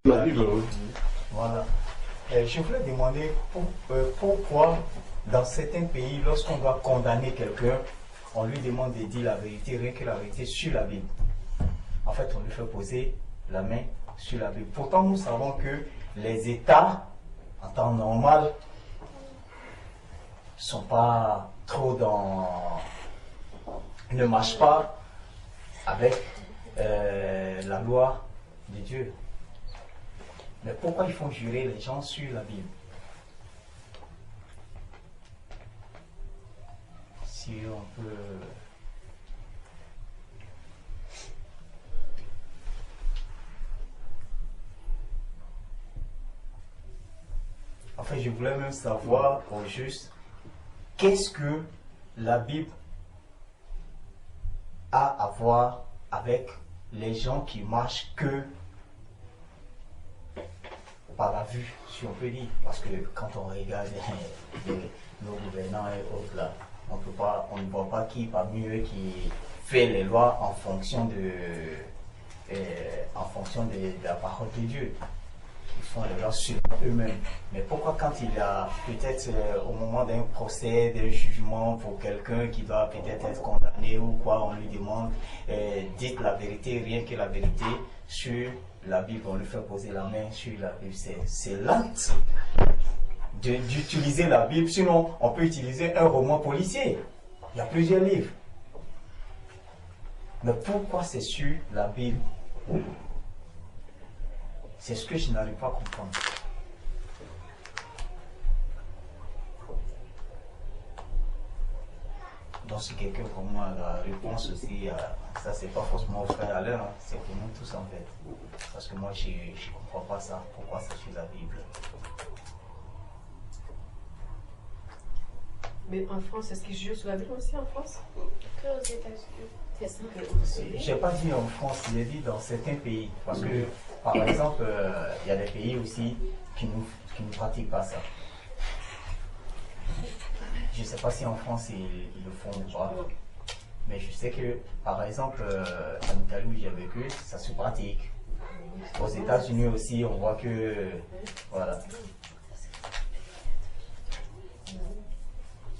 La Bible, oui. Voilà. Je voulais demander pourquoi dans certains pays, lorsqu'on doit condamner quelqu'un, on lui demande de dire la vérité, rien que la vérité sur la Bible. En fait, on lui fait poser la main sur la Bible. Pourtant, nous savons que les États, en temps normal, sont pas trop dans... ne marchent pas avec la loi de Dieu. Mais pourquoi ils font jurer les gens sur la Bible? Si on peut... En fait, je voulais même savoir au juste qu'est-ce que la Bible a à voir avec les gens qui marchent que par la vue, si on peut dire. Parce que quand on regarde nos gouvernants et autres là, on ne voit pas qui parmi eux qui fait les lois en fonction de la parole de Dieu. Ils font les lois sur eux-mêmes. Mais pourquoi quand il y a peut-être au moment d'un procès, d'un jugement pour quelqu'un qui doit peut-être être condamné ou quoi, on lui demande dites la vérité, rien que la vérité sur la Bible, on lui fait poser la main sur la Bible. C'est lente d'utiliser la Bible, sinon on peut utiliser un roman policier. Il y a plusieurs livres. Mais pourquoi c'est sur la Bible? C'est ce que je n'arrive pas à comprendre. Donc si quelqu'un comme moi a la réponse aussi, ça c'est pas forcément au frère Alain, hein, c'est pour nous tous en fait. Parce que moi je ne comprends pas ça, pourquoi c'est sur la Bible. Mais en France, est-ce qu'ils jugent sur la Bible aussi en France? Que aux États-Unis. Je n'ai pas dit en France, j'ai dit dans certains pays. Parce que, par exemple, il y a des pays aussi qui ne pratiquent pas ça. Je ne sais pas si en France ils le font ou pas. Mais je sais que, par exemple, en Italie où j'ai vécu, ça se pratique. Aux États-Unis aussi, on voit que. Voilà.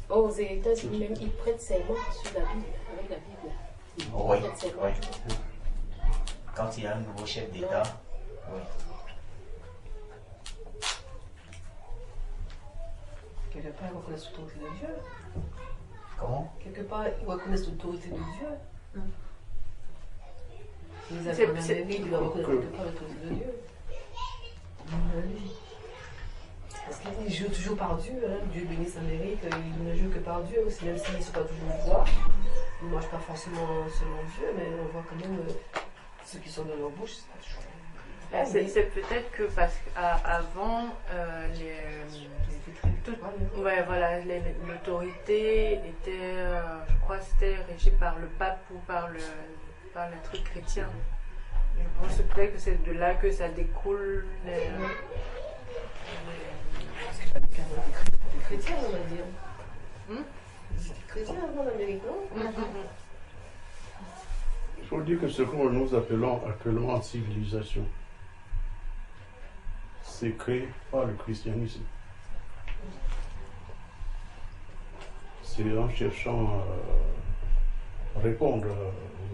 Aux États-Unis, même, ils prêtent serment sur la Bible, avec la Bible. Oui, oui. Quand il y a un nouveau chef d'État, oui. Quelque part, ils reconnaissent l'autorité de Dieu. Comment? Quelque part, ils reconnaissent l'autorité de Dieu. Les C'est- Américains, ils doivent reconnaître quelque part l'autorité de Dieu. Parce qu'ils jouent toujours par Dieu. Hein. Dieu bénisse l'Amérique, ils ne jouent que par Dieu aussi, même s'ils ne sont pas toujours au pouvoir. Ils ne mangent pas forcément selon Dieu, mais on voit quand même ceux qui sont dans leur bouche, c'est pas toujours. C'est peut-être que parce qu'avant, ouais, voilà, l'autorité était, je crois, c'était régie par le pape ou par les trucs chrétiens. Je pense peut-être que c'est de là que ça découle. Des chrétiens, on va dire. Des chrétiens avant l'Amérique, non? Il faut dire que ce que nous appelons actuellement civilisation, c'est créé par le christianisme. C'est en cherchant à répondre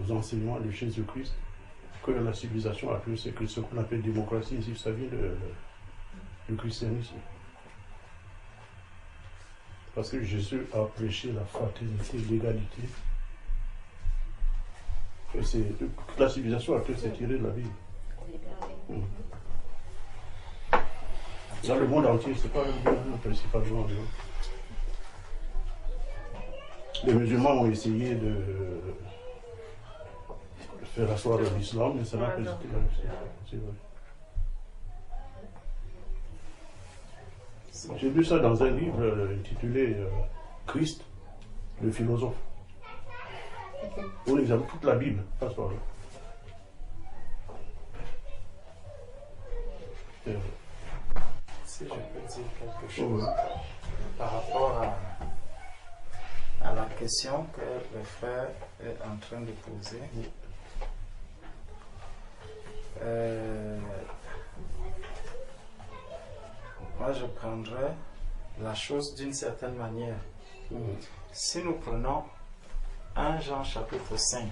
aux enseignements de Jésus-Christ que la civilisation a pu, c'est que ce qu'on appelle démocratie, ici, ça vient du christianisme. Parce que Jésus a prêché la fraternité, l'égalité. Toute la civilisation actuelle s'est tirée de la Bible. Dans le monde entier, c'est pas le bien, principalement. Les musulmans ont essayé de faire asseoir l'islam, mais ça n'a pas été c'est vrai. J'ai lu ça dans un livre intitulé Christ, le philosophe. On examine toute la Bible, pas ce soir-là. Si je peux dire quelque chose par rapport à la question que le frère est en train de poser. moi je prendrais la chose d'une certaine manière. Si nous prenons 1 Jean chapitre 5,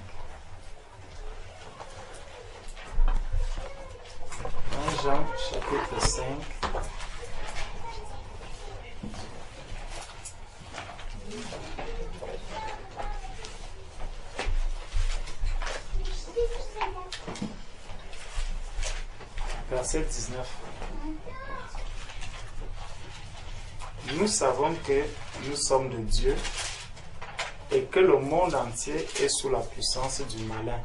1 Jean chapitre 5, verset 19. Nous savons que nous sommes de Dieu et que le monde entier est sous la puissance du malin.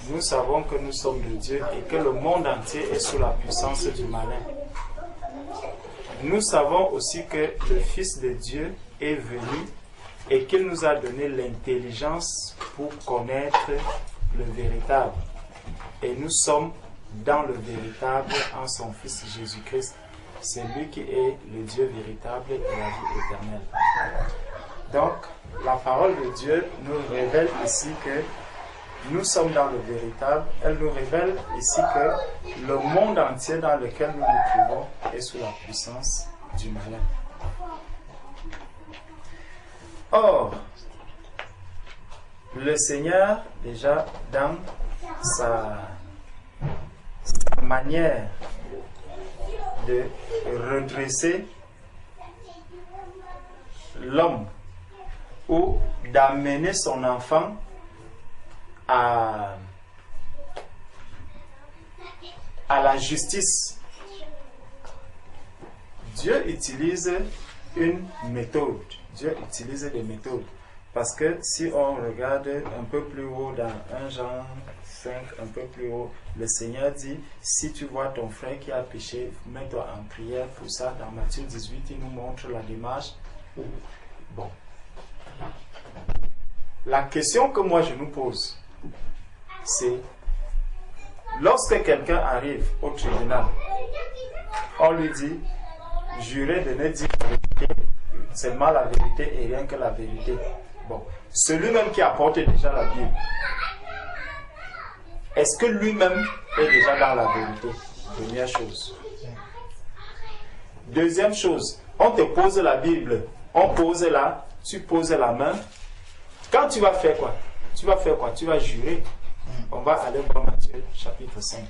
Nous savons que nous sommes de Dieu et que le monde entier est sous la puissance du malin. Nous savons aussi que le Fils de Dieu est venu et qu'il nous a donné l'intelligence pour connaître le véritable. Et nous sommes dans le véritable en son Fils Jésus-Christ. C'est lui qui est le Dieu véritable et la vie éternelle. Donc, la parole de Dieu nous révèle ici que nous sommes dans le véritable. Elle nous révèle ici que le monde entier dans lequel nous nous trouvons est sous la puissance du malin. Or, le Seigneur, déjà dans sa manière de redresser l'homme ou d'amener son enfant à la justice, Dieu utilise une méthode. Dieu utilise des méthodes. Parce que si on regarde un peu plus haut dans 1 Jean 5, un peu plus haut, le Seigneur dit, si tu vois ton frère qui a péché, mets-toi en prière pour ça. Dans Matthieu 18, il nous montre la démarche. Bon. La question que moi je nous pose, c'est, lorsque quelqu'un arrive au tribunal, on lui dit, jurez de ne dire la vérité, seulement la vérité et rien que la vérité. Bon, celui-même qui apporte déjà la Bible, est-ce que lui-même est déjà dans la vérité? Première chose. Deuxième chose, on te pose la Bible, on pose là, tu poses la main. Quand tu vas faire quoi? Tu vas faire quoi? Tu vas jurer. On va aller voir Matthieu chapitre 5.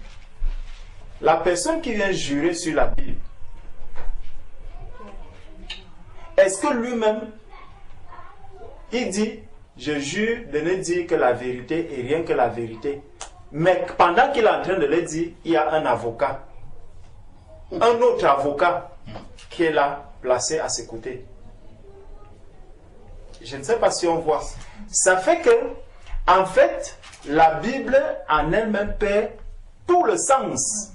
La personne qui vient jurer sur la Bible, est-ce que lui-même, il dit, je jure de ne dire que la vérité et rien que la vérité. Mais pendant qu'il est en train de le dire, il y a un avocat. Un autre avocat qui est là, placé à ses côtés. Je ne sais pas si on voit. Ça fait que, en fait, la Bible en elle-même perd tout le sens,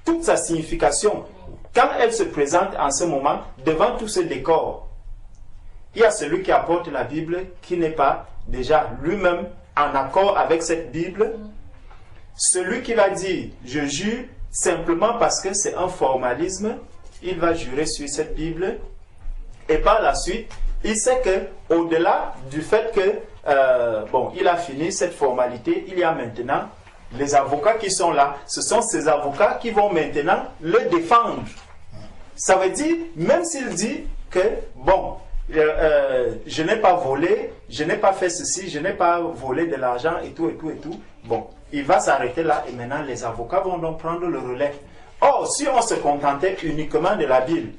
toute sa signification. Quand elle se présente en ce moment, devant tout ce décor, il y a celui qui apporte la Bible qui n'est pas déjà lui-même en accord avec cette Bible. Celui qui va dire « je jure » simplement parce que c'est un formalisme, il va jurer sur cette Bible. Et par la suite, il sait que au-delà du fait que il a fini cette formalité, il y a maintenant les avocats qui sont là. Ce sont ces avocats qui vont maintenant le défendre. Ça veut dire, même s'il dit que je n'ai pas volé, je n'ai pas fait ceci, je n'ai pas volé de l'argent et tout, bon, il va s'arrêter là et maintenant les avocats vont donc prendre le relais. Or, si on se contentait uniquement de la Bible,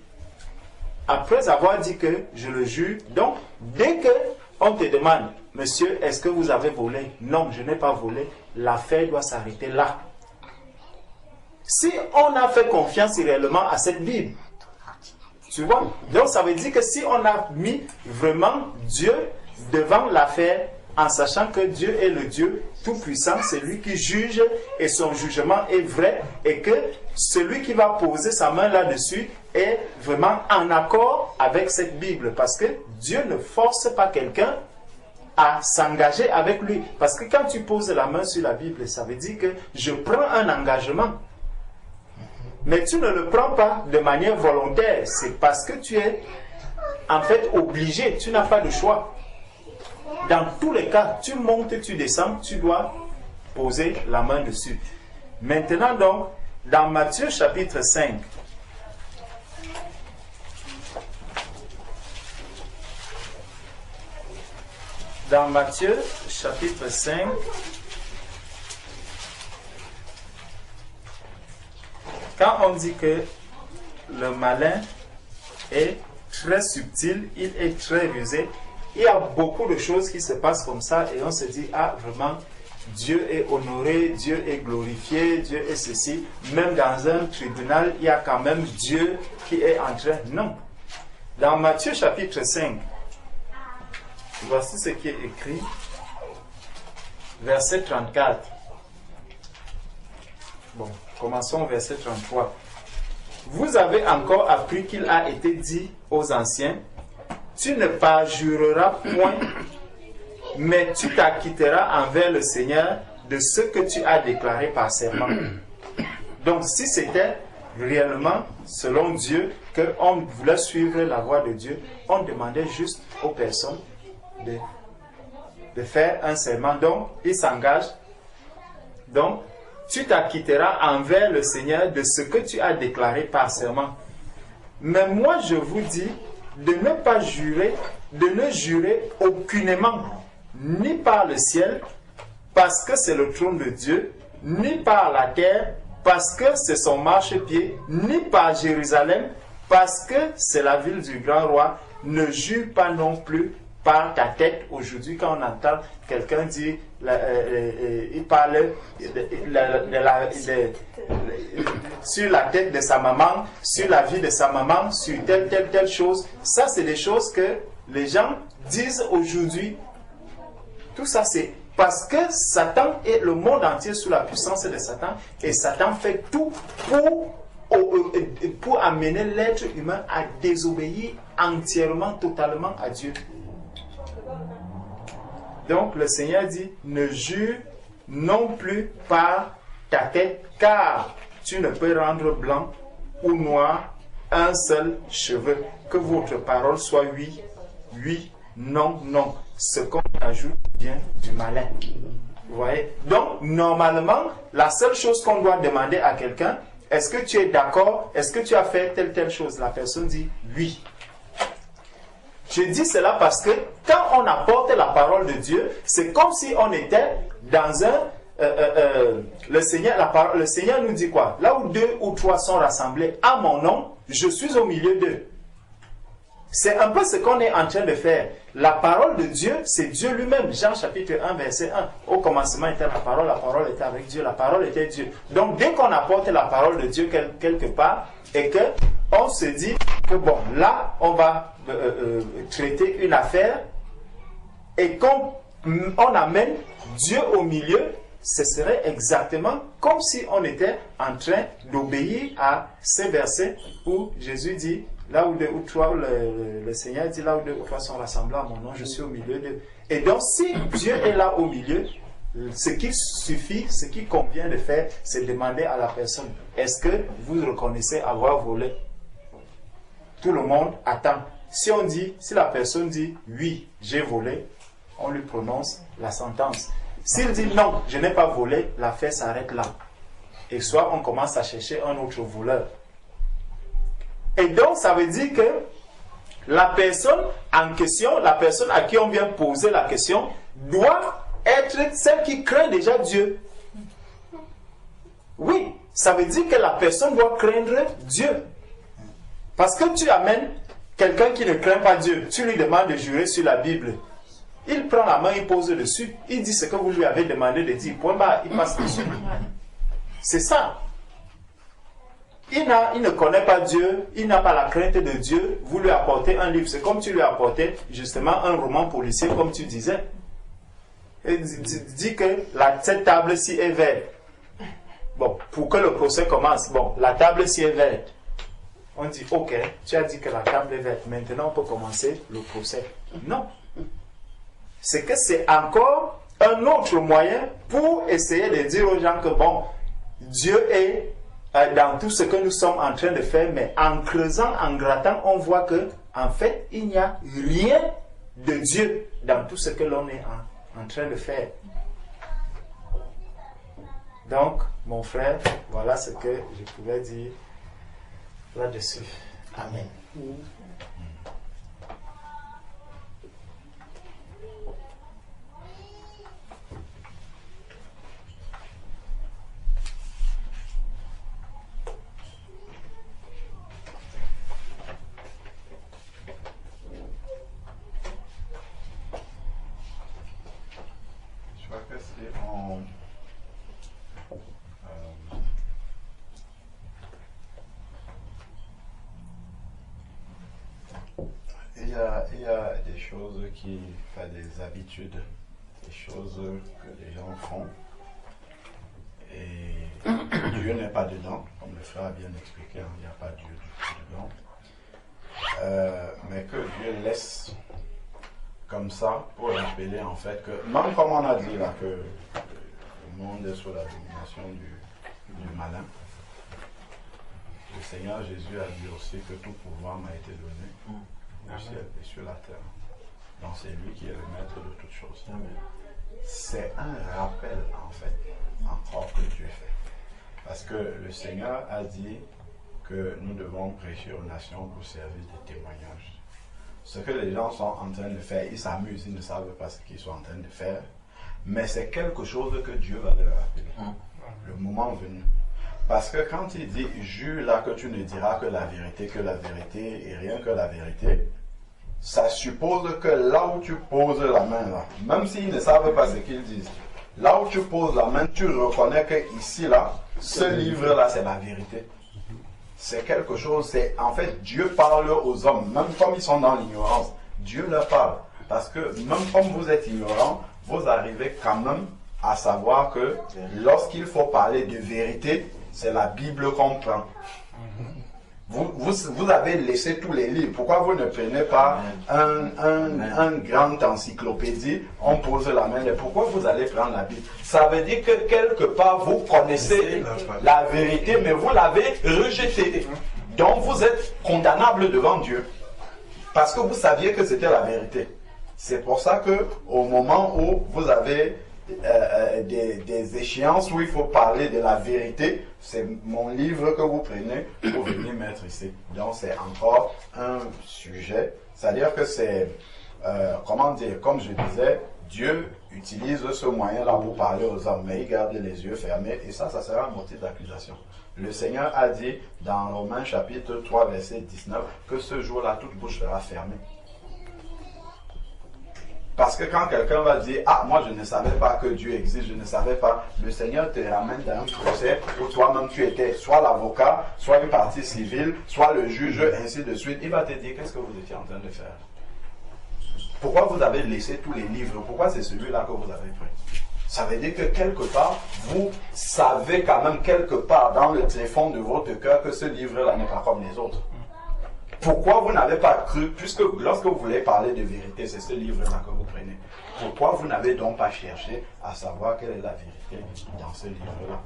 après avoir dit que je le jure, donc dès que on te demande, monsieur, est-ce que vous avez volé? Non, je n'ai pas volé. L'affaire doit s'arrêter là. Si on a fait confiance réellement à cette Bible, tu vois, donc ça veut dire que si on a mis vraiment Dieu devant l'affaire, en sachant que Dieu est le Dieu tout-puissant, c'est lui qui juge et son jugement est vrai, et que celui qui va poser sa main là-dessus est vraiment en accord avec cette Bible, parce que Dieu ne force pas quelqu'un à s'engager avec lui. Parce que quand tu poses la main sur la Bible, ça veut dire que je prends un engagement. Mais tu ne le prends pas de manière volontaire, c'est parce que tu es en fait obligé, tu n'as pas de choix. Dans tous les cas, tu montes, tu descends, tu dois poser la main dessus. Maintenant donc, dans Matthieu chapitre 5, dans Matthieu chapitre 5, quand on dit que le malin est très subtil, il est très rusé, il y a beaucoup de choses qui se passent comme ça et on se dit, ah vraiment, Dieu est honoré, Dieu est glorifié, Dieu est ceci. Même dans un tribunal, il y a quand même Dieu qui est en train. Non. Dans Matthieu chapitre 5, voici ce qui est écrit, verset 34. Bon, commençons au verset 33. Vous avez encore appris qu'il a été dit aux anciens, tu ne parjureras point, mais tu t'acquitteras envers le Seigneur de ce que tu as déclaré par serment. Donc, si c'était réellement selon Dieu qu'on voulait suivre la voie de Dieu, on demandait juste aux personnes de faire un serment. Donc, ils s'engagent. Donc, tu t'acquitteras envers le Seigneur de ce que tu as déclaré par serment. Mais moi, je vous dis de ne pas jurer, de ne jurer aucunement, ni par le ciel, parce que c'est le trône de Dieu, ni par la terre, parce que c'est son marchepied, ni par Jérusalem, parce que c'est la ville du grand roi. Ne jure pas non plus par ta tête. Aujourd'hui, quand on entend quelqu'un dire, il parle sur la tête de sa maman, sur la vie de sa maman, sur telle chose. Ça, c'est des choses que les gens disent aujourd'hui. Tout ça, c'est parce que Satan est le monde entier sous la puissance de Satan et Satan fait tout pour amener l'être humain à désobéir entièrement, totalement à Dieu. Donc le Seigneur dit, ne jure non plus par ta tête, car tu ne peux rendre blanc ou noir un seul cheveu. Que votre parole soit oui, oui, non, non. Ce qu'on ajoute vient du malin. Vous voyez? Donc, normalement, la seule chose qu'on doit demander à quelqu'un, est-ce que tu es d'accord? Est-ce que tu as fait telle chose? La personne dit oui. Je dis cela parce que quand on apporte la parole de Dieu, c'est comme si on était dans un... le Seigneur nous dit quoi? Là où 2 ou 3 sont rassemblés à mon nom, je suis au milieu d'eux. C'est un peu ce qu'on est en train de faire. La parole de Dieu, c'est Dieu lui-même. Jean chapitre 1, verset 1. Au commencement était la parole était avec Dieu, la parole était Dieu. Donc dès qu'on apporte la parole de Dieu quelque part, et qu'on se dit que bon, là, on va traiter une affaire, et qu'on amène Dieu au milieu, ce serait exactement comme si on était en train d'obéir à ces versets où Jésus dit, là où 2 ou 3, le Seigneur dit, là où 2 ou 3 sont rassemblés à mon nom, je suis au milieu d'eux. Et donc, si Dieu est là au milieu, ce qui suffit, ce qui convient de faire, c'est demander à la personne, est-ce que vous reconnaissez avoir volé? Tout le monde attend. Si la personne dit, oui, j'ai volé, on lui prononce la sentence. S'il dit, non, je n'ai pas volé, l'affaire s'arrête là. Et soit on commence à chercher un autre voleur. Et donc, ça veut dire que la personne en question, la personne à qui on vient poser la question, doit être celle qui craint déjà Dieu. Oui, ça veut dire que la personne doit craindre Dieu. Parce que tu amènes quelqu'un qui ne craint pas Dieu, tu lui demandes de jurer sur la Bible. Il prend la main, il pose dessus, il dit ce que vous lui avez demandé de dire. Point barre, il passe dessus. C'est ça. Il ne connaît pas Dieu, il n'a pas la crainte de Dieu, vous lui apportez un livre. C'est comme tu lui apportais justement un roman policier, comme tu disais. Et dit que cette table-ci est verte. Bon, pour que le procès commence, bon, la table-ci est verte. On dit, ok, tu as dit que la table est verte, maintenant on peut commencer le procès. Non. C'est que c'est encore un autre moyen pour essayer de dire aux gens que, bon, Dieu est dans tout ce que nous sommes en train de faire, mais en creusant, en grattant, on voit que, en fait, il n'y a rien de Dieu dans tout ce que l'on est en train de faire. Donc, mon frère, voilà ce que je pouvais dire là-dessus. Amen. Je crois que c'est en... il y a des choses des habitudes, des choses que les gens font. Et Dieu n'est pas dedans, comme le frère a bien expliqué, il n'y a pas Dieu du tout dedans. Mais que Dieu laisse comme ça pour rappeler en fait que, même comme on a dit là, que le monde est sous la domination du malin, le Seigneur Jésus a dit aussi que tout pouvoir m'a été donné au ciel et sur la terre. Donc c'est lui qui est le maître de toutes choses. C'est un rappel en fait, encore que Dieu fait. Parce que le Seigneur a dit que nous devons prêcher aux nations pour servir de témoignage. Ce que les gens sont en train de faire, ils s'amusent, ils ne savent pas ce qu'ils sont en train de faire. Mais c'est quelque chose que Dieu va leur rappeler. Le moment venu. Parce que quand il dit, jure là que tu ne diras que la vérité et rien que la vérité, ça suppose que là où tu poses la main là, même s'ils ne savent pas ce qu'ils disent, là où tu poses la main, tu reconnais que ici là, ce livre là c'est la vérité. C'est quelque chose, c'est en fait Dieu parle aux hommes, même comme ils sont dans l'ignorance, Dieu leur parle. Parce que même comme vous êtes ignorants, vous arrivez quand même à savoir que lorsqu'il faut parler de vérité, c'est la Bible qu'on prend. Vous avez laissé tous les livres. Pourquoi vous ne prenez pas un grand encyclopédie, on pose la main, et pourquoi vous allez prendre la Bible? Ça veut dire que quelque part vous connaissez la vérité, mais vous l'avez rejetée. Donc vous êtes condamnable devant Dieu. Parce que vous saviez que c'était la vérité. C'est pour ça que au moment où vous avez des échéances où il faut parler de la vérité, c'est mon livre que vous prenez pour venir mettre ici. Donc c'est encore un sujet, c'est-à-dire que c'est, comment dire, comme je disais, Dieu utilise ce moyen-là pour parler aux hommes, mais il garde les yeux fermés, et ça sera un motif d'accusation. Le Seigneur a dit dans Romains chapitre 3 verset 19 que ce jour-là toute bouche sera fermée. Parce que quand quelqu'un va dire, ah, moi je ne savais pas que Dieu existe, je ne savais pas, le Seigneur te ramène dans un procès où toi-même tu étais soit l'avocat, soit une partie civile, soit le juge, ainsi de suite. Il va te dire, qu'est-ce que vous étiez en train de faire? Pourquoi vous avez laissé tous les livres? Pourquoi c'est celui-là que vous avez pris? Ça veut dire que quelque part, vous savez quand même quelque part dans le tréfonds de votre cœur que ce livre-là n'est pas comme les autres. Pourquoi vous n'avez pas cru, puisque lorsque vous voulez parler de vérité, c'est ce livre-là que vous prenez. Pourquoi vous n'avez donc pas cherché à savoir quelle est la vérité dans ce livre-là?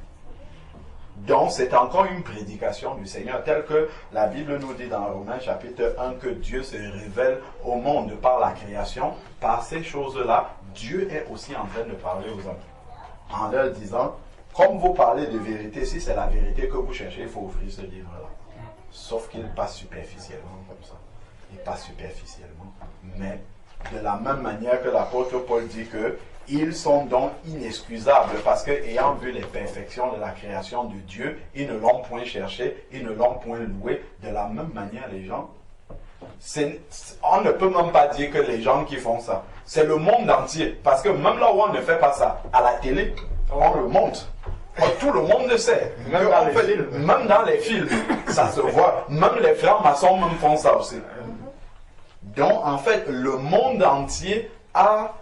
Donc c'est encore une prédication du Seigneur, telle que la Bible nous dit dans Romains chapitre 1 que Dieu se révèle au monde par la création. Par ces choses-là, Dieu est aussi en train de parler aux hommes. En leur disant, comme vous parlez de vérité, si c'est la vérité que vous cherchez, il faut ouvrir ce livre-là. Sauf qu'il passe superficiellement comme ça. Il passe superficiellement. Mais de la même manière que l'apôtre Paul dit que ils sont donc inexcusables parce que ayant vu les perfections de la création de Dieu, ils ne l'ont point cherché, ils ne l'ont point loué. De la même manière, les gens, on ne peut même pas dire que les gens qui font ça, c'est le monde entier. Parce que même là où on ne fait pas ça, à la télé, on le montre. Tout le monde le sait. Même dans les films, ça se voit. Même les frères maçons même font ça aussi. Donc, en fait, le monde entier a,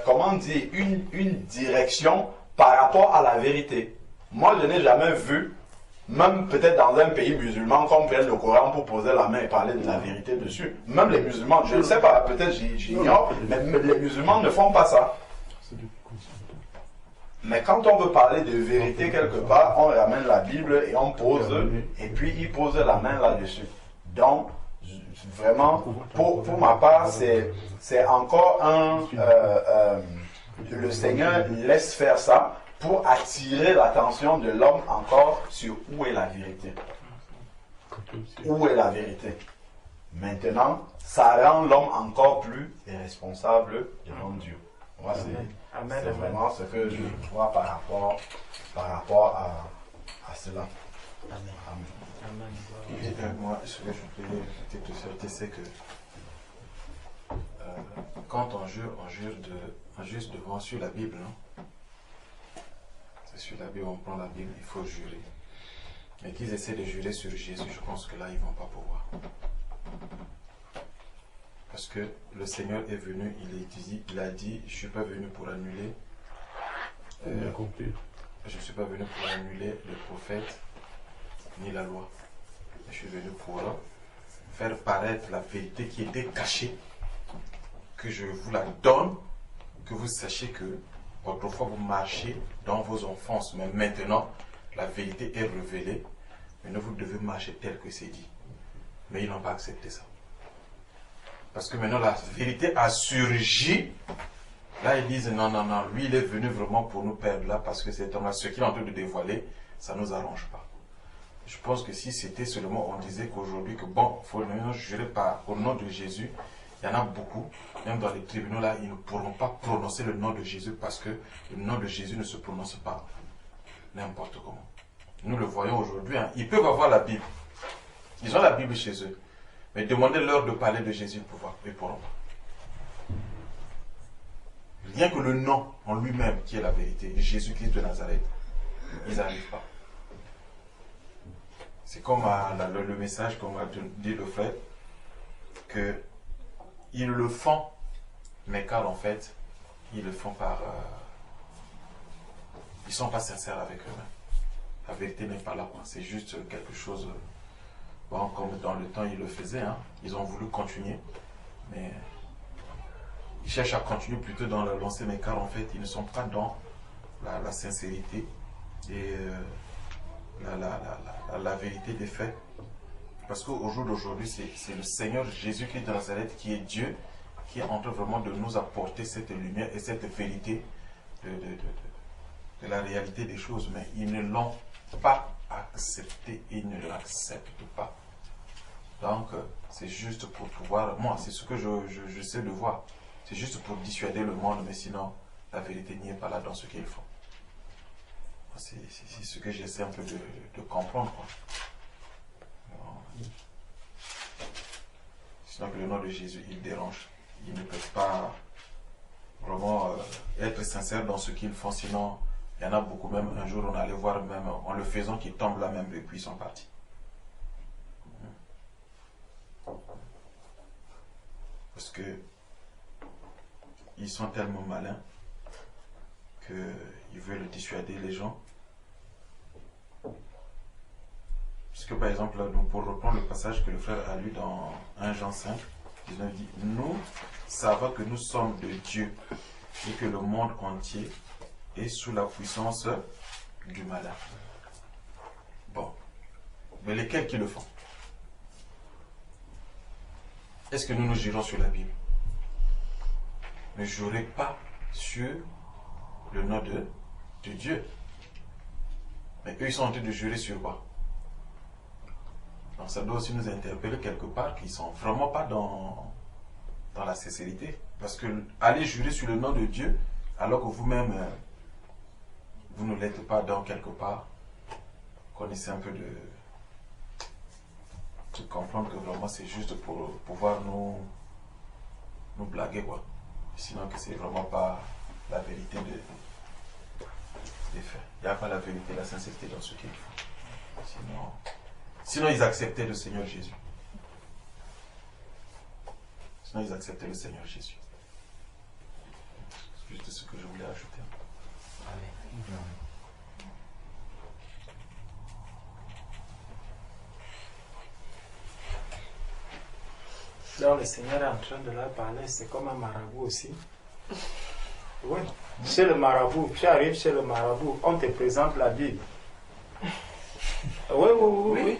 comment dire, une direction par rapport à la vérité. Moi, je n'ai jamais vu, même peut-être dans un pays musulman, qu'on prenne le Coran pour poser la main et parler de la vérité dessus. Même les musulmans, je ne sais pas, peut-être j'ignore, mais les musulmans ne font pas ça. Mais quand on veut parler de vérité quelque part, on ramène la Bible et on pose, et puis il pose la main là-dessus. Donc, vraiment, pour ma part, c'est encore un... le Seigneur laisse faire ça pour attirer l'attention de l'homme encore sur où est la vérité. Où est la vérité? Maintenant, ça rend l'homme encore plus irresponsable devant Dieu. Moi, c'est vraiment ce que je vois par rapport à cela. Amen. Et moi, ce que je voulais te souhaiter, c'est que quand on jure devant sur la Bible, non? C'est sur la Bible, on prend la Bible, il faut jurer. Mais qu'ils essaient de jurer sur Jésus, je pense que là, ils ne vont pas pouvoir. Parce que le Seigneur est venu, il a dit, je ne suis pas venu pour annuler. Je ne suis pas venu pour annuler le prophète ni la loi. Je suis venu pour faire paraître la vérité qui était cachée, que je vous la donne, que vous sachiez que autrefois vous marchez dans vos enfances, mais maintenant la vérité est révélée. Maintenant vous devez marcher tel que c'est dit. Mais ils n'ont pas accepté ça. Parce que maintenant la vérité a surgi. Là ils disent non, lui il est venu vraiment pour nous perdre là, parce que cet homme-là, ce qu'il est en train de dévoiler, ça ne nous arrange pas. Je pense que si c'était seulement, on disait qu'aujourd'hui, que bon, il faut maintenant jurer au nom de Jésus, il y en a beaucoup, même dans les tribunaux là, ils ne pourront pas prononcer le nom de Jésus parce que le nom de Jésus ne se prononce pas n'importe comment. Nous le voyons aujourd'hui, hein, ils peuvent avoir la Bible. Ils ont la Bible chez eux. Mais demandez-leur de parler de Jésus, ils pourront pas. Rien que le nom en lui-même qui est la vérité, Jésus-Christ de Nazareth, ils n'arrivent pas. C'est comme le message, comme a dit le frère, qu'ils le font, mais car en fait, ils le font par... ils ne sont pas sincères avec eux-mêmes. La vérité n'est pas là. C'est juste quelque chose... Bon, comme dans le temps, ils le faisaient. Hein. Ils ont voulu continuer. Mais ils cherchent à continuer plutôt dans la lancée, mais car en fait, ils ne sont pas dans la sincérité et la vérité des faits. Parce qu'au jour d'aujourd'hui, c'est le Seigneur Jésus-Christ de Nazareth qui est Dieu, qui est en train vraiment de nous apporter cette lumière et cette vérité de la réalité des choses. Mais ils ne l'ont pas accepté, ils ne l'acceptent pas. Donc, c'est juste pour pouvoir... Moi, c'est ce que je sais de voir. C'est juste pour dissuader le monde, mais sinon, la vérité n'y est pas là dans ce qu'ils font. C'est ce que j'essaie un peu de comprendre, quoi. Sinon, que le nom de Jésus, il dérange. Ils ne peuvent pas vraiment être sincères dans ce qu'ils font. Sinon, il y en a beaucoup, même un jour, on allait voir, même en le faisant, qu'ils tombent là même, et puis ils sont partis. Parce que ils sont tellement malins qu'ils veulent dissuader les gens. Puisque par exemple, pour reprendre le passage que le frère a lu dans 1 Jean 5, 19 dit, nous savons que nous sommes de Dieu et que le monde entier est sous la puissance du malin. Bon. Mais lesquels qui le font? Est-ce que nous jurons sur la Bible? Ne jurez pas sur le nom de Dieu. Mais eux, ils sont en train de jurer sur quoi? Donc ça doit aussi nous interpeller quelque part qu'ils ne sont vraiment pas dans la sincérité. Parce que aller jurer sur le nom de Dieu, alors que vous-même, vous ne l'êtes pas dans quelque part, connaissez un peu de comprendre que vraiment c'est juste pour pouvoir nous blaguer, quoi. Sinon que c'est vraiment pas la vérité des faits. Il n'y a pas la vérité, la sincérité dans ce qu'ils font. Sinon ils acceptaient le Seigneur Jésus. Sinon ils acceptaient le Seigneur Jésus. C'est juste ce que je voulais ajouter. Amen. Donc le Seigneur est en train de leur parler, c'est comme un marabout aussi. Oui, chez le marabout, tu arrives chez le marabout, on te présente la Bible. Oui.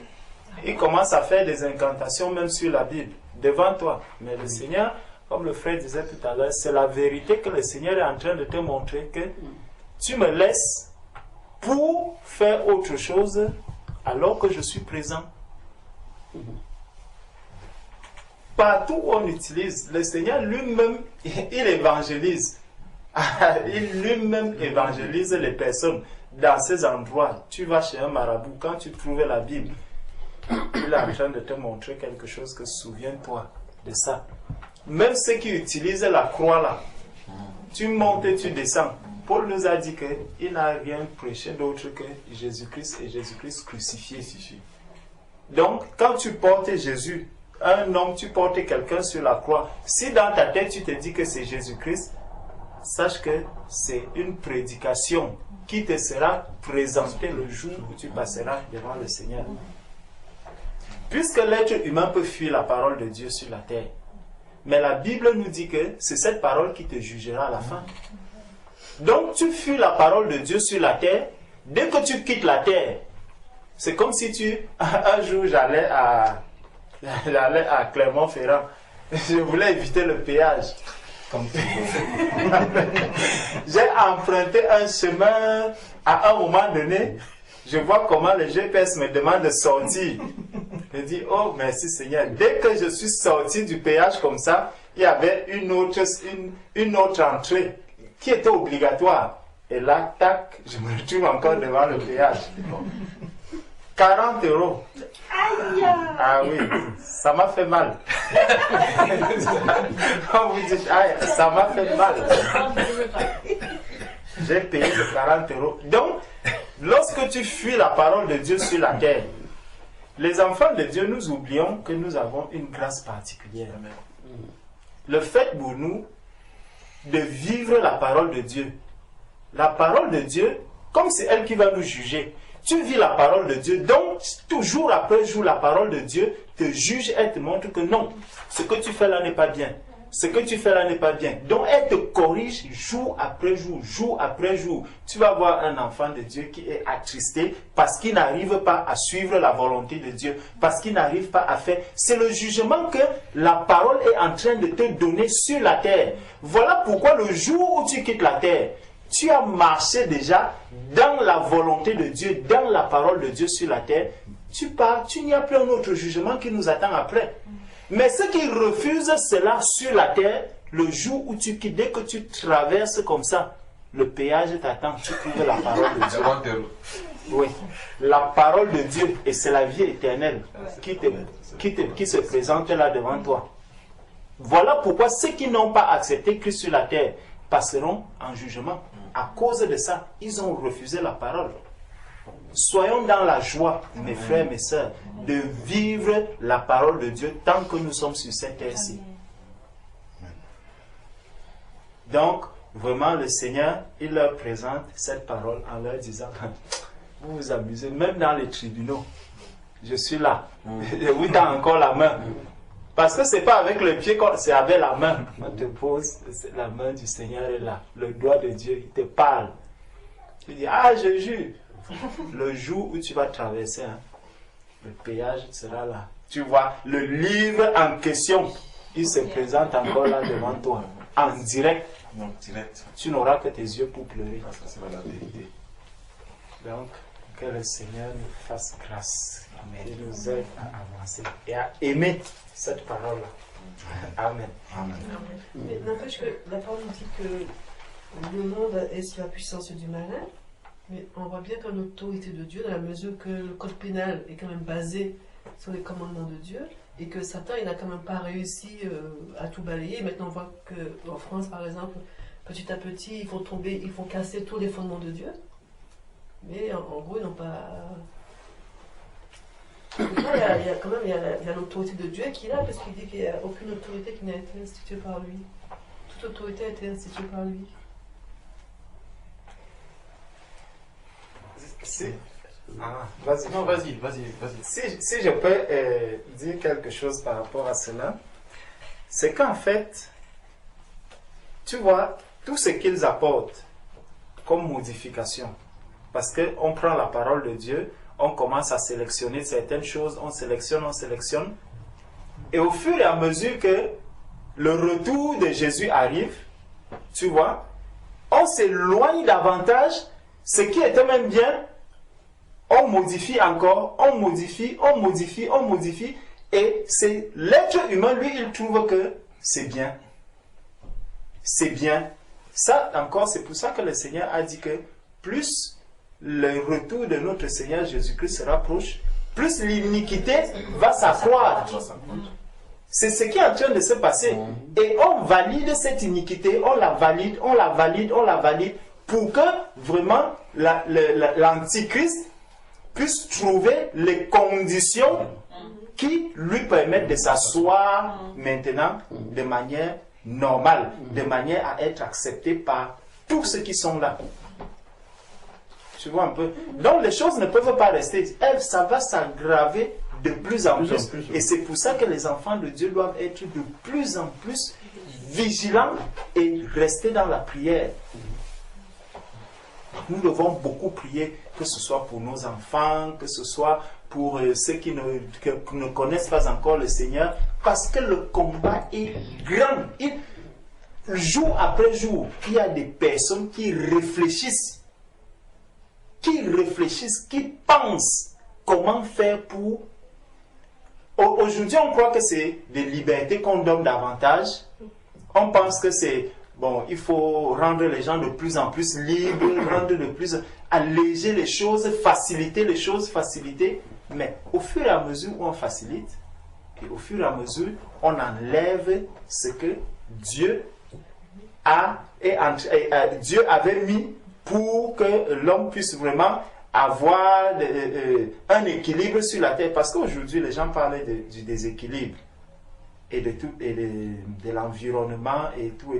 Il commence à faire des incantations même sur la Bible, devant toi. Mais le Seigneur, comme le frère disait tout à l'heure, c'est la vérité que le Seigneur est en train de te montrer que tu me laisses pour faire autre chose alors que je suis présent. Partout où on utilise, le Seigneur lui-même, il évangélise. Il lui-même évangélise les personnes dans ces endroits. Tu vas chez un marabout, quand tu trouves la Bible, il est en train de te montrer quelque chose que souviens-toi de ça. Même ceux qui utilisent la croix là, tu montes et tu descends. Paul nous a dit qu'il n'a rien prêché d'autre que Jésus-Christ et Jésus-Christ crucifié. Donc, quand tu portes Jésus, un homme, tu portes quelqu'un sur la croix, si dans ta tête tu te dis que c'est Jésus-Christ, sache que c'est une prédication qui te sera présentée le jour où tu passeras devant le Seigneur. Puisque l'être humain peut fuir la parole de Dieu sur la terre, mais la Bible nous dit que c'est cette parole qui te jugera à la fin. Donc tu fuis la parole de Dieu sur la terre, dès que tu quittes la terre, c'est comme si un jour j'allais à Clermont-Ferrand, je voulais éviter le péage. J'ai emprunté un chemin, à un moment donné, je vois comment le GPS me demande de sortir. Je dis, oh merci Seigneur. Dès que je suis sorti du péage comme ça, il y avait une autre entrée qui était obligatoire. Et là, tac, je me retrouve encore devant le péage. 40 €. Ah oui, ça m'a fait mal. Quand vous dites, ah, ça m'a fait mal. J'ai payé de 40 €. Donc, lorsque tu fuis la parole de Dieu sur la terre, les enfants de Dieu, nous oublions que nous avons une grâce particulière. Le fait pour nous de vivre la parole de Dieu, la parole de Dieu, comme c'est elle qui va nous juger, tu vis la parole de Dieu, donc toujours après jour, la parole de Dieu te juge et te montre que non, ce que tu fais là n'est pas bien. Ce que tu fais là n'est pas bien. Donc elle te corrige jour après jour, jour après jour. Tu vas voir un enfant de Dieu qui est attristé parce qu'il n'arrive pas à suivre la volonté de Dieu, parce qu'il n'arrive pas à faire. C'est le jugement que la parole est en train de te donner sur la terre. Voilà pourquoi le jour où tu quittes la terre, tu as marché déjà dans la volonté de Dieu, dans la parole de Dieu sur la terre. Tu pars, tu n'y a plus un autre jugement qui nous attend après. Mais ceux qui refusent cela sur la terre, le jour où tu quittes, dès que tu traverses comme ça, le péage t'attend, tu trouves la parole de Dieu. Oui, la parole de Dieu, et c'est la vie éternelle qui se présente là devant toi. Voilà pourquoi ceux qui n'ont pas accepté Christ sur la terre passeront en jugement. À cause de ça, ils ont refusé la parole. Soyons dans la joie, mes frères, mes sœurs, de vivre la parole de Dieu tant que nous sommes sur cette terre-ci. Donc, vraiment, le Seigneur, il leur présente cette parole en leur disant, vous vous amusez, même dans les tribunaux, je suis là. Et oui, tu as encore la main. Parce que ce n'est pas avec le pied, c'est avec la main. On te pose, la main du Seigneur est là. Le doigt de Dieu, il te parle. Tu dis, ah, je jure. Le jour où tu vas traverser, le péage sera là. Tu vois, le livre en question, il se présente encore là devant toi, en direct. Non, direct. Tu n'auras que tes yeux pour pleurer. Parce que c'est la vérité. Donc, que le Seigneur nous fasse grâce. Et nous aide à avancer et à aimer cette parole-là. Amen. Amen. Mais n'empêche que la parole nous dit que le monde est sous la puissance du malin. Mais on voit bien que l'autorité de Dieu, dans la mesure que le code pénal est quand même basé sur les commandements de Dieu, et que Satan, il n'a quand même pas réussi à tout balayer. Maintenant, on voit qu'en France, par exemple, petit à petit, ils font casser tous les fondements de Dieu. Mais en gros, ils n'ont pas... Il y a l'autorité de Dieu qui est là, parce qu'il dit qu'il n'y a aucune autorité qui n'a été instituée par lui. Toute autorité a été instituée par lui. Vas-y. Non, vas-y. Si je peux dire quelque chose par rapport à cela, c'est qu'en fait, tu vois, tout ce qu'ils apportent comme modification, parce qu'on prend la parole de Dieu, on commence à sélectionner certaines choses, on sélectionne, et au fur et à mesure que le retour de Jésus arrive, tu vois, on s'éloigne davantage. ce qui était même bien, on modifie encore, on modifie, on modifie, on modifie, et c'est l'être humain, lui, il trouve que c'est bien. C'est bien. Ça encore, c'est pour ça que le Seigneur a dit que plus le retour de notre Seigneur Jésus-Christ se rapproche, plus l'iniquité va s'accroître. C'est ce qui est en train de se passer. Et on valide cette iniquité, on la valide, on la valide, on la valide, pour que vraiment l'Antichrist puisse trouver les conditions qui lui permettent de s'asseoir maintenant de manière normale, de manière à être accepté par tous ceux qui sont là. Tu vois un peu? Donc les choses ne peuvent pas rester. Ça va s'aggraver de plus en plus. Et c'est pour ça que les enfants de Dieu doivent être de plus en plus vigilants et rester dans la prière. Nous devons beaucoup prier, que ce soit pour nos enfants, que ce soit pour ceux qui ne connaissent pas encore le Seigneur, parce que le combat est grand. Jour après jour, il y a des personnes qui réfléchissent, qui pensent comment faire pour... Aujourd'hui, on croit que c'est des libertés qu'on donne davantage. On pense que c'est... Bon, il faut rendre les gens de plus en plus libres, alléger les choses, faciliter les choses, Mais au fur et à mesure où on facilite, et au fur et à mesure, on enlève ce que Dieu Dieu avait mis pour que l'homme puisse vraiment avoir un équilibre sur la terre. Parce qu'aujourd'hui, les gens parlent du déséquilibre. Et de tout, et de l'environnement et tout.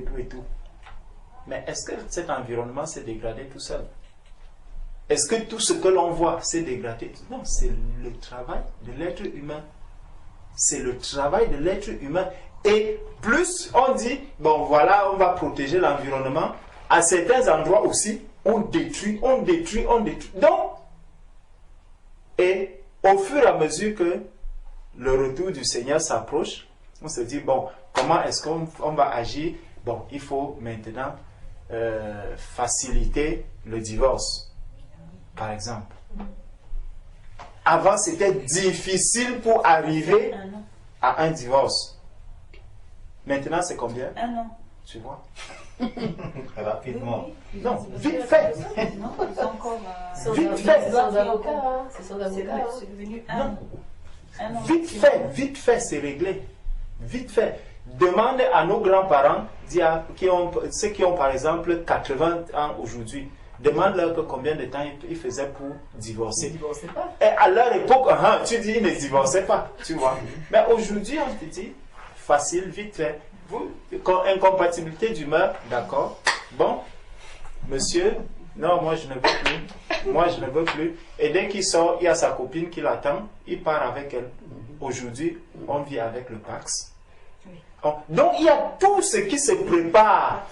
Mais est-ce que cet environnement s'est dégradé tout seul? Est-ce que tout ce que l'on voit s'est dégradé? Non, c'est le travail de l'être humain. C'est le travail de l'être humain. Et plus on dit, bon voilà, on va protéger l'environnement, à certains endroits aussi, on détruit. Donc, et au fur et à mesure que le retour du Seigneur s'approche, on se dit, bon, comment est-ce qu'on va agir? Bon, il faut maintenant faciliter le divorce, par exemple. Avant, c'était difficile pour arriver à un divorce. Maintenant, c'est combien? 1 an. Tu vois? Rapidement. Non, vite fait. Non, ils ont encore... Vite fait. Sans avocat, hein. C'est sans avocat. Hein. C'est devenu Non. 1 an. Vite fait, c'est réglé. Vite fait. Demande à nos grands-parents, ceux qui ont par exemple 80 ans aujourd'hui, demande-leur que combien de temps ils faisaient pour divorcer. Ils ne divorçaient pas. Et à leur époque, tu dis ils ne divorçaient pas, tu vois. Mais aujourd'hui, on te dit, facile, vite fait. Incompatibilité d'humeur, d'accord. Bon, monsieur, non, moi je ne veux plus. Et dès qu'il sort, il y a sa copine qui l'attend, il part avec elle. Aujourd'hui, on vit avec le Pax. Donc il y a tout ce qui se prépare,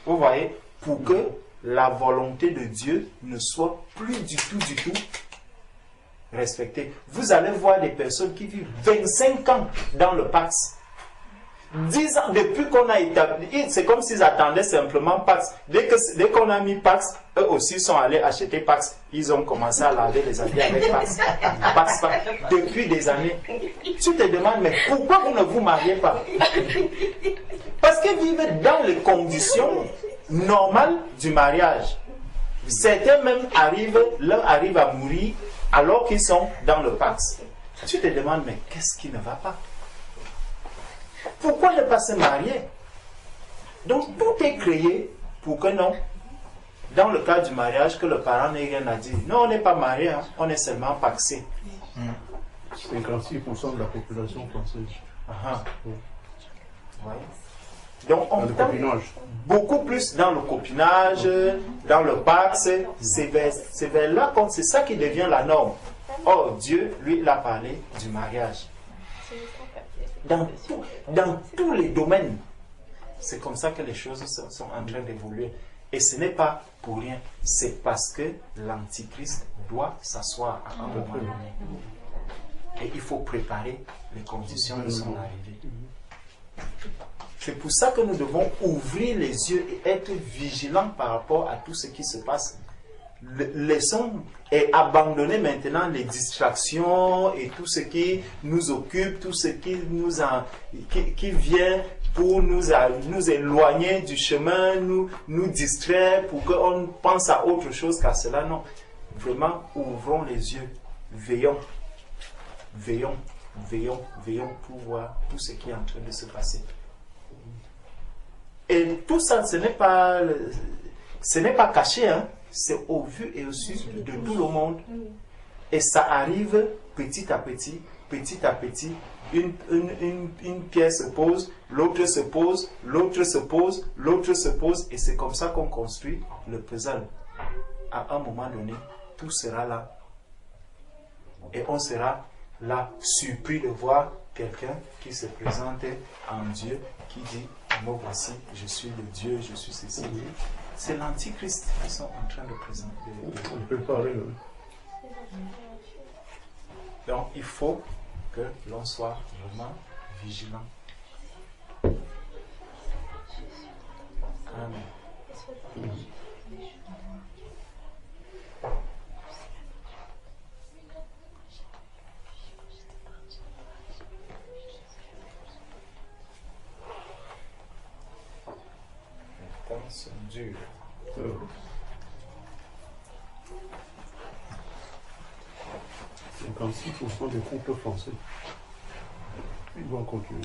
vous voyez, pour que la volonté de Dieu ne soit plus du tout respectée. Vous allez voir des personnes qui vivent 25 ans dans le Pax. 10 ans depuis qu'on a établi, c'est comme s'ils attendaient simplement Pax. Dès qu'on a mis Pax, eux aussi sont allés acheter Pax. Ils ont commencé à laver les habits avec Pax. Pax. Depuis des années. Tu te demandes, mais pourquoi vous ne vous mariez pas? Parce qu'ils vivent dans les conditions normales du mariage. Certains même l'un arrive à mourir alors qu'ils sont dans le Pax. Tu te demandes, mais qu'est-ce qui ne va pas? Pourquoi ne pas se marier? Donc tout est créé pour que non, dans le cas du mariage, que le parent n'ait rien à dire. Non, on n'est pas marié, hein, on est seulement paxé. 56% de la population française. Ouais. Donc on tombe beaucoup plus dans le copinage, dans le pax. C'est vers là, c'est ça qui devient la norme. Or Dieu, lui, il a parlé du mariage. Dans tous les domaines, c'est comme ça que les choses sont en train d'évoluer. Et ce n'est pas pour rien, c'est parce que l'Antichrist doit s'asseoir à un moment donné. Et il faut préparer les conditions de son arrivée. C'est pour ça que nous devons ouvrir les yeux et être vigilants par rapport à tout ce qui se passe laissons et abandonner maintenant les distractions et tout ce qui nous occupe, tout ce qui qui vient pour nous éloigner du chemin, nous distraire, pour qu'on pense à autre chose qu'à cela. Non. Vraiment, ouvrons les yeux, veillons, veillons, veillons, veillons pour voir tout ce qui est en train de se passer. Et tout ça, ce n'est pas caché, hein? C'est au vu et au su de tout le monde. Et ça arrive petit à petit, petit à petit. Une pierre se pose, l'autre se pose, l'autre se pose, l'autre se pose, et c'est comme ça qu'on construit le puzzle. À un moment donné, tout sera là. Et on sera là, surpris de voir quelqu'un qui se présente en Dieu, qui dit, moi voici, je suis le Dieu, je suis ceci. C'est l'antichrist qui sont en train de présenter. On peut parler. Donc il faut que l'on soit vraiment vigilant. Amen. Les temps sont durs. 56% des couples français. Ils vont continuer.